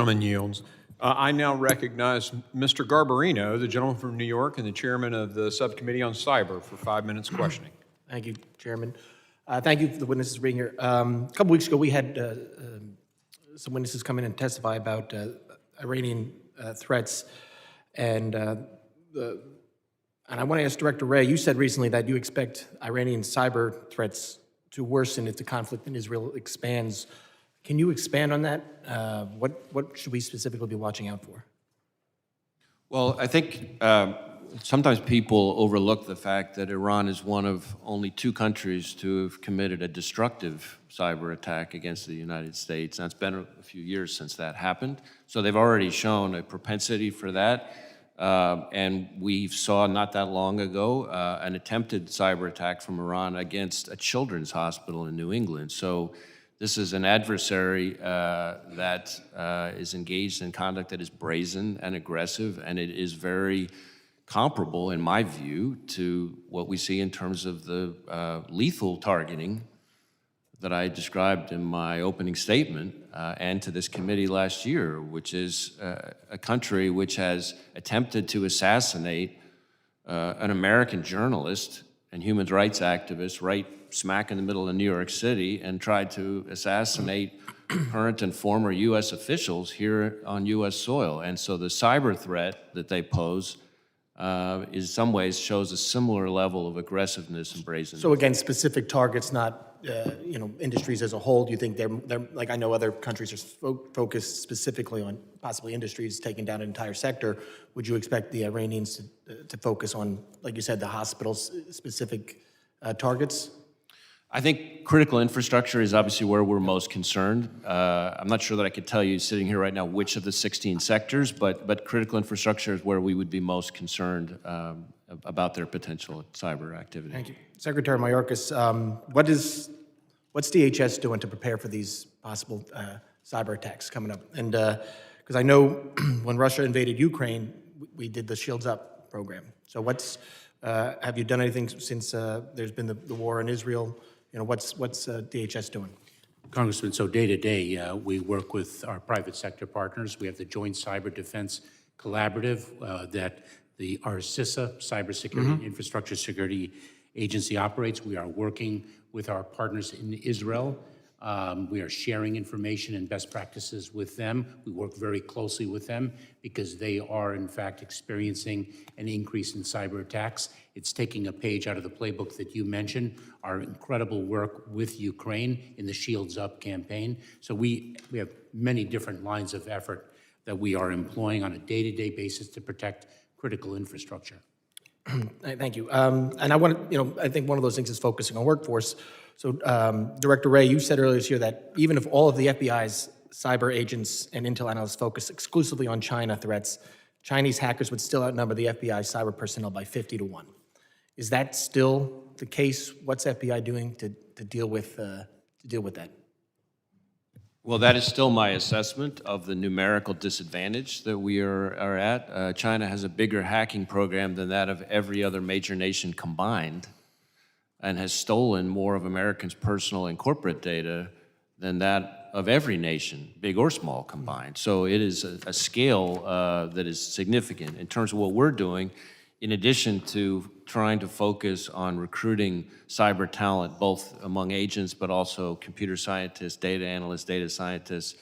gentleman yields. I now recognize Mr. Garbarino, the gentleman from New York and the chairman of the Subcommittee on Cyber, for 5 minutes questioning. Thank you, Chairman. Thank you for the witnesses for being here. A couple weeks ago, we had some witnesses come in and testify about Iranian threats, and I want to ask Director Wray, you said recently that you expect Iranian cyber threats to worsen if the conflict in Israel expands. Can you expand on that? What should we specifically be watching out for? Well, I think sometimes people overlook the fact that Iran is one of only 2 countries to have committed a destructive cyber attack against the United States. And it's been a few years since that happened. So they've already shown a propensity for that. And we saw not that long ago an attempted cyber attack from Iran against a children's hospital in New England. So this is an adversary that is engaged in conduct that is brazen and aggressive, and it is very comparable, in my view, to what we see in terms of the lethal targeting that I described in my opening statement and to this committee last year, which is a country which has attempted to assassinate an American journalist and human rights activist right smack in the middle of New York City, and tried to assassinate current and former U.S. officials here on U.S. soil. And so the cyber threat that they pose in some ways shows a similar level of aggressiveness and brazenness. So again, specific targets, not industries as a whole. Do you think they're like, I know other countries are focused specifically on possibly industries taking down an entire sector. Would you expect the Iranians to focus on, like you said, the hospitals specific targets? I think critical infrastructure is obviously where we're most concerned. I'm not sure that I could tell you sitting here right now which of the 16 sectors, but critical infrastructure is where we would be most concerned about their potential cyber activity. Thank you. Secretary Mayorkas, what's DHS doing to prepare for these possible cyber attacks coming up? And because I know when Russia invaded Ukraine, we did the Shields Up program. So have you done anything since there's been the war in Israel? What's DHS doing? Congressman, so day to day, we work with our private sector partners. We have the Joint Cyber Defense Collaborative that our CISA, Cybersecurity and Infrastructure Security Agency operates. We are working with our partners in Israel. We are sharing information and best practices with them. We work very closely with them because they are, in fact, experiencing an increase in cyber attacks. It's taking a page out of the playbook that you mentioned, our incredible work with Ukraine in the Shields Up campaign. So we have many different lines of effort that we are employing on a day-to-day basis to protect critical infrastructure. Thank you. And I think one of those things is focusing on workforce. So, Director Wray, you said earlier this year that even if all of the FBI's cyber agents and intel analysts focus exclusively on China threats, Chinese hackers would still outnumber the FBI cyber personnel by 50 to 1. Is that still the case? What's FBI doing to deal with that? Well, that is still my assessment of the numerical disadvantage that we are at. China has a bigger hacking program than that of every other major nation combined, and has stolen more of Americans' personal and corporate data than that of every nation, big or small, combined. So it is a scale that is significant. In terms of what we're doing, in addition to trying to focus on recruiting cyber talent, both among agents, but also computer scientists, data analysts, data scientists,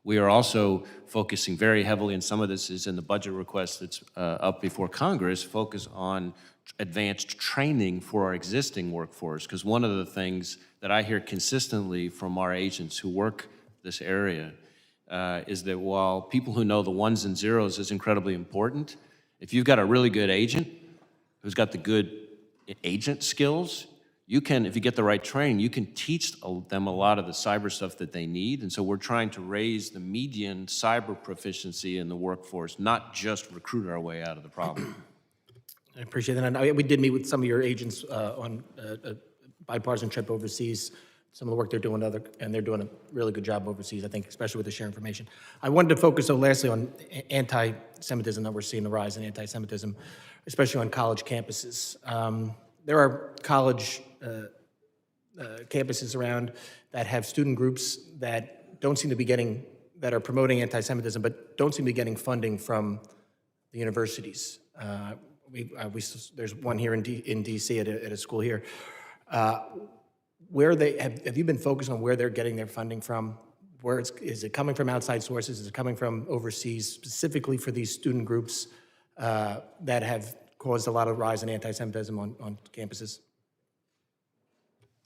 we are also focusing very heavily, and some of this is in the budget request that's up before Congress, focus on advanced training for our existing workforce. Because one of the things that I hear consistently from our agents who work this area is that while people who know the ones and zeros is incredibly important, if you've got a really good agent who's got the good agent skills, you can, if you get the right training, you can teach them a lot of the cyber stuff that they need. And so we're trying to raise the median cyber proficiency in the workforce, not just recruit our way out of the problem. I appreciate that. And we did meet with some of your agents on a bipartisan trip overseas, some of the work they're doing, and they're doing a really good job overseas, I think, especially with the share information. I wanted to focus, though, lastly, on anti-Semitism that we're seeing the rise in anti-Semitism, especially on college campuses. There are college campuses around that have student groups that don't seem to be getting that are promoting anti-Semitism, but don't seem to be getting funding from the universities. There's one here in DC at a school here. Where they have you been focused on where they're getting their funding from? Is it coming from outside sources? Is it coming from overseas, specifically for these student groups that have caused a lot of rise in anti-Semitism on campuses?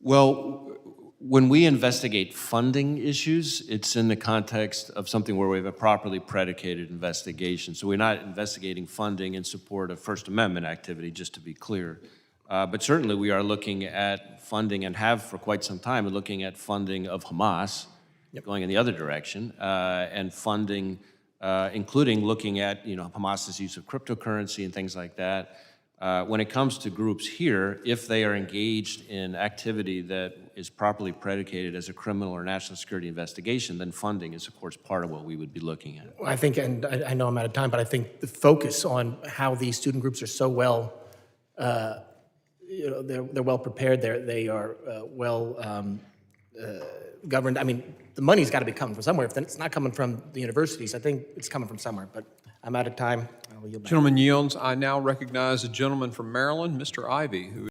Well, when we investigate funding issues, it's in the context of something where we have a properly predicated investigation. So we're not investigating funding in support of First Amendment activity, just to be clear. But certainly we are looking at funding, and have for quite some time, looking at funding of Hamas, going in the other direction, and funding, including looking at Hamas's use of cryptocurrency and things like that. When it comes to groups here, if they are engaged in activity that is properly predicated as a criminal or national security investigation, then funding is, of course, part of what we would be looking at. I think, and I know I'm out of time, but I think the focus on how these student groups are so well, they're well prepared. They are well governed. I mean, the money's got to be coming from somewhere. If it's not coming from the universities, I think it's coming from somewhere. But I'm out of time. I will yield back. Gentleman yields. I now recognize a gentleman from Maryland, Mr. Ivey, who